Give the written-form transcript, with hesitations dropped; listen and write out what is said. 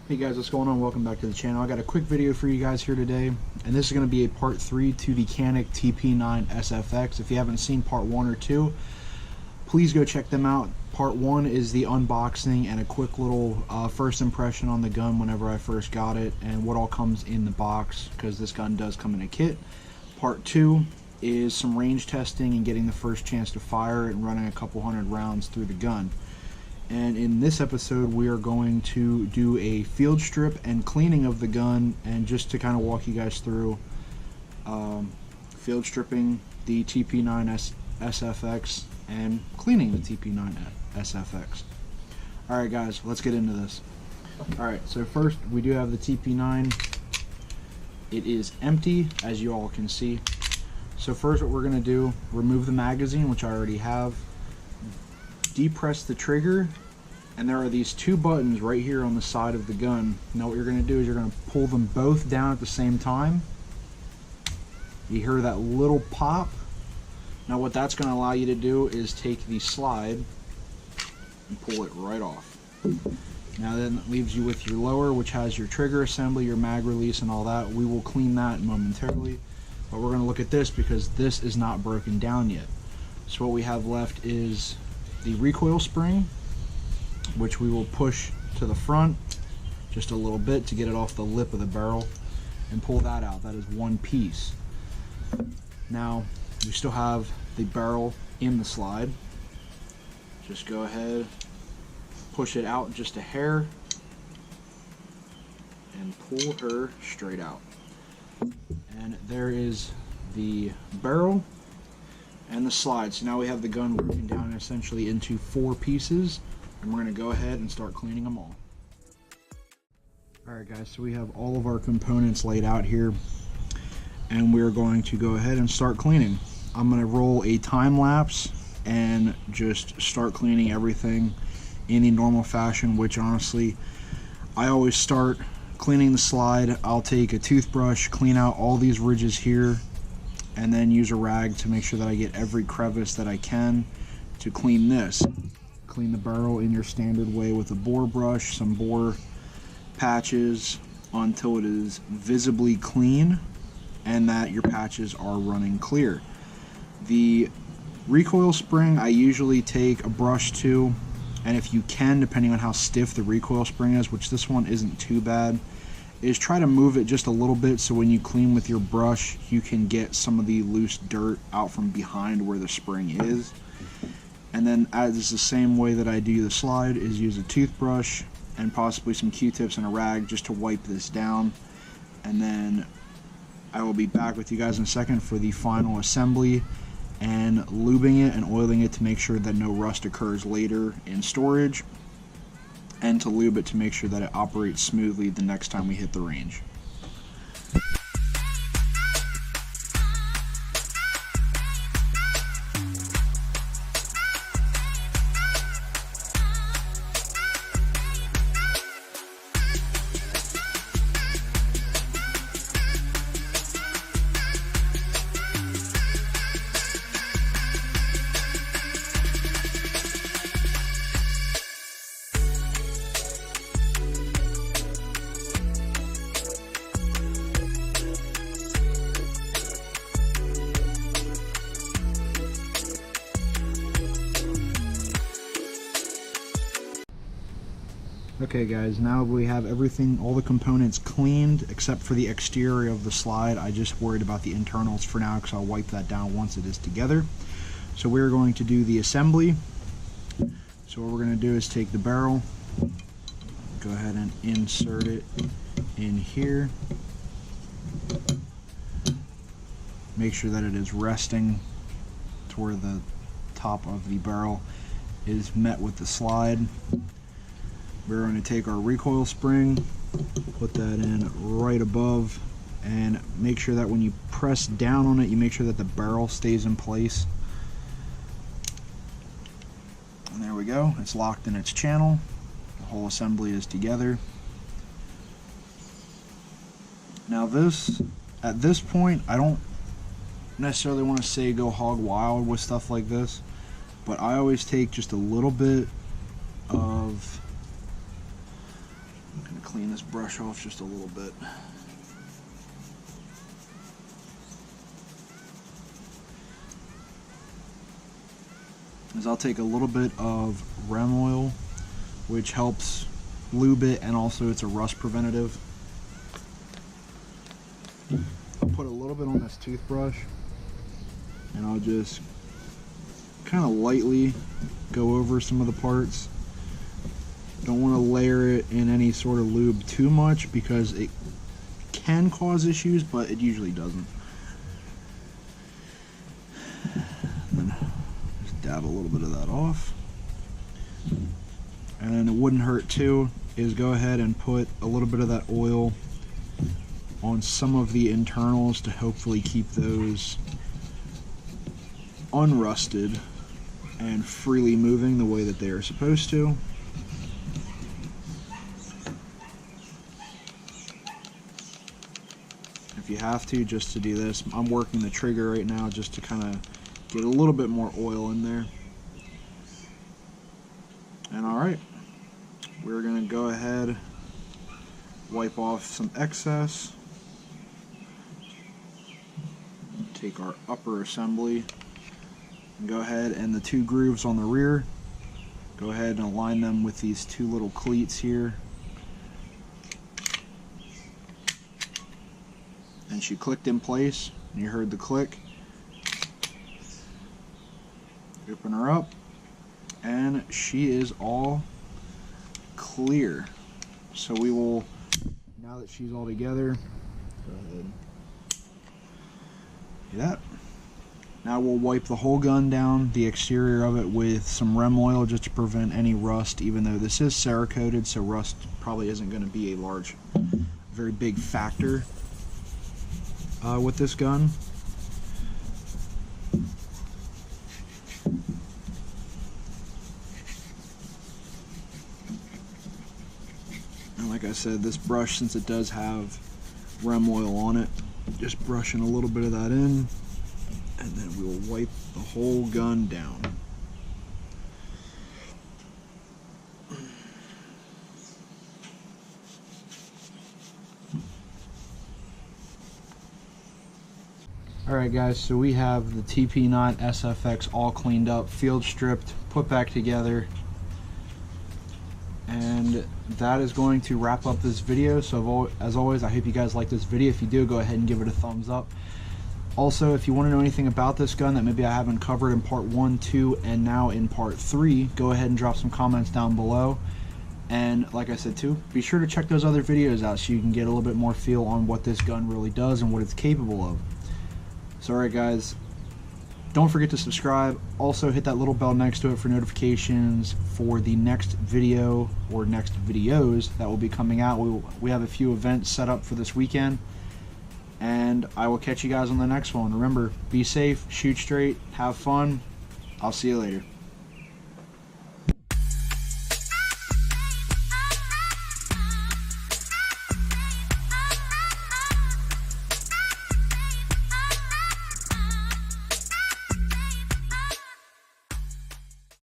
Hey guys, what's going on? Welcome back to the channel. I got a quick video for you guys here today, and this is going to be a part 3 to the Canik TP9-SFx. If you haven't seen part 1 or 2, please go check them out. Part 1 is the unboxing and a quick little first impression on the gun whenever I first got it and what all comes in the box, because this gun does come in a kit. Part 2 is some range testing and getting the first chance to fire and running a couple hundred rounds through the gun. And in this episode we are going to do a field strip and cleaning of the gun, and just to kind of walk you guys through field stripping the TP9-SFx and cleaning the TP9-SFx. Alright guys, let's get into this. Alright, so first we do have the TP9. It is empty, as you all can see. So first what we're going to do, remove the magazine, which I already have. Depress the trigger, and there are these two buttons right here on the side of the gun. Now what you're going to do is you're going to pull them both down at the same time. You hear that little pop. Now what that's going to allow you to do is take the slide and pull it right off. Now then it leaves you with your lower, which has your trigger assembly, your mag release and all that. We will clean that momentarily, but we're going to look at this because this is not broken down yet. So what we have left is the recoil spring, which we will push to the front just a little bit to get it off the lip of the barrel and pull that out. That is one piece. Now we still have the barrel in the slide. Just go ahead, push it out just a hair and pull her straight out. And there is the barrel and the slide. So now we have the gun broken down essentially into 4 pieces, and we're going to go ahead and start cleaning them all. Alright guys, so we have all of our components laid out here, and we're going to go ahead and start cleaning. I'm going to roll a time lapse and just start cleaning everything in the normal fashion, which honestly I always start cleaning the slide. I'll take a toothbrush, clean out all these ridges here, and then use a rag to make sure that I get every crevice that I can to clean this. Clean the barrel in your standard way with a bore brush, some bore patches until it is visibly clean and that your patches are running clear. The recoil spring I usually take a brush to, and if you can, depending on how stiff the recoil spring is, which this one isn't too bad, is try to move it just a little bit so when you clean with your brush you can get some of the loose dirt out from behind where the spring is. And then as the same way that I do the slide is use a toothbrush and possibly some Q-tips and a rag just to wipe this down. And then I will be back with you guys in a second for the final assembly and lubing it and oiling it to make sure that no rust occurs later in storage, and to lube it to make sure that it operates smoothly the next time we hit the range. Okay guys, now we have everything, all the components cleaned except for the exterior of the slide. I just worried about the internals for now because I'll wipe that down once it is together. So we're going to do the assembly. So what we're going to do is take the barrel, go ahead and insert it in here. Make sure that it is resting to where the top of the barrel is met with the slide. We're going to take our recoil spring, put that in right above, and make sure that when you press down on it, you make sure that the barrel stays in place. And there we go, it's locked in its channel. The whole assembly is together. Now this, at this point, I don't necessarily want to say go hog wild with stuff like this, but I always take just a little bit of, I'm going to clean this brush off just a little bit. Is I'll take a little bit of rem oil, which helps lube it, and also it's a rust preventative. I'll put a little bit on this toothbrush, and I'll just kind of lightly go over some of the parts. Don't want to layer it in any sort of lube too much because it can cause issues, but it usually doesn't. And then just dab a little bit of that off. And then it wouldn't hurt too is go ahead and put a little bit of that oil on some of the internals to hopefully keep those unrusted and freely moving the way that they are supposed to. If you have to, just to do this, I'm working the trigger right now just to kind of get a little bit more oil in there. And alright, we're going to go ahead, wipe off some excess, take our upper assembly, and go ahead, and the two grooves on the rear, go ahead and align them with these two little cleats here. And she clicked in place, and you heard the click. Open her up, and she is all clear. So we will, now that she's all together, go ahead. See that? Now we'll wipe the whole gun down, the exterior of it, with some rem oil just to prevent any rust, even though this is Cerakoted, so rust probably isn't going to be a very big factor with this gun. And like I said, this brush, since it does have rem oil on it, just brushing a little bit of that in, and then we will wipe the whole gun down. Alright guys, so we have the TP9-SFx all cleaned up, field stripped, put back together, and that is going to wrap up this video. So as always, I hope you guys like this video. If you do, go ahead and give it a thumbs up. Also, if you want to know anything about this gun that maybe I haven't covered in part 1, 2, and now in part 3, go ahead and drop some comments down below. And like I said too, be sure to check those other videos out so you can get a little bit more feel on what this gun really does and what it's capable of. So alright guys, don't forget to subscribe. Also hit that little bell next to it for notifications for the next video or next videos that will be coming out. We have a few events set up for this weekend, and I will catch you guys on the next one. Remember, be safe, shoot straight, have fun. I'll see you later.